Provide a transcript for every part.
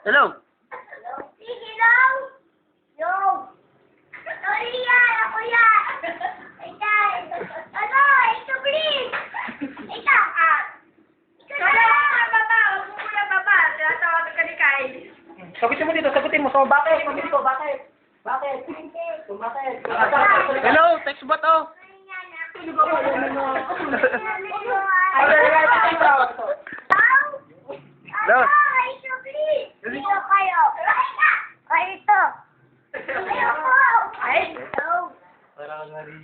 Hello. Sige lang. Yo. Sorry yan. Ako yan. Ayan. Ano? Ito, please. Ito. Ito na. Baba. Huwag mo muna baba. Tinatawag ka ni Kyle. Sagutin mo dito, sagutin mo. So, bakit? Pamili ko, bakit? Bakit? So, bakit? Hello, text bot oh. Hello. Ito, please. Ito kayo. Ito. Ito. Ay. Ito.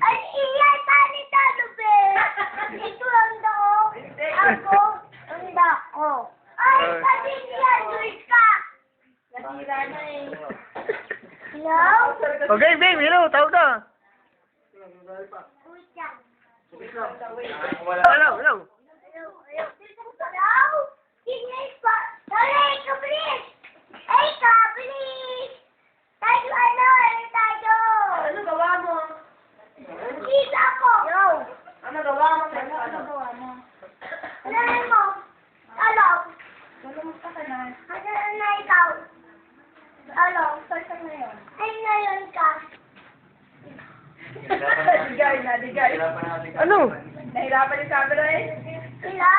Ay, iyan, tani talo, be. Ito ang dako. Ako, ang dako. Ay, pati niyan, Luis ka. Nasira na eh. Hello? Okay, babe, hello, tawag na. Wait lang. Hello, hello. Hello? Tingnan pa. Dali, ikaw, please. Ay, ka, please. Tayo, tayo. Ano gawa mo? Kita ko. Yo. Ano gawa mo? Ano gawa mo? Ano mo? Hello? Tulong ka ka na. Ano na ikaw? Hello? Saan na yun? Ay, ngayon ka. Digay na, digay. Ano? Nahirapan ni Sabra eh. Hello?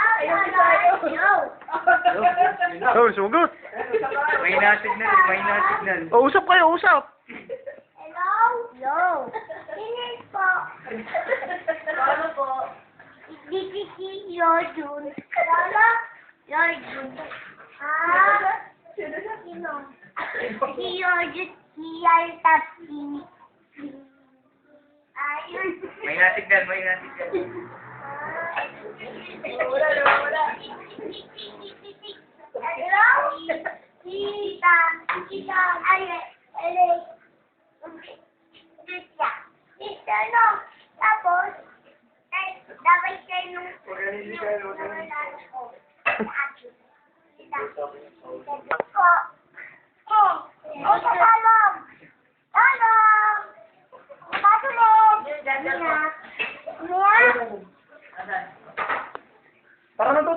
Hello? Oh, sugot. May na-signal, may na-signal. Oh, usap kayo, usap. Hello? Hello? Tingnan po. Ano po? Dipiti Yodun. Lala? Yodun. Ah? Sino? Si Yodun. Siyal tapi. Ayun. May na-signal, may na-signal. Wala. Hello? Tita. Tita. Ay, Tita. Tita, no? Tapos, dapat kayo nung... Talong! Talong! Patuloy! Ganyan. Para natuto.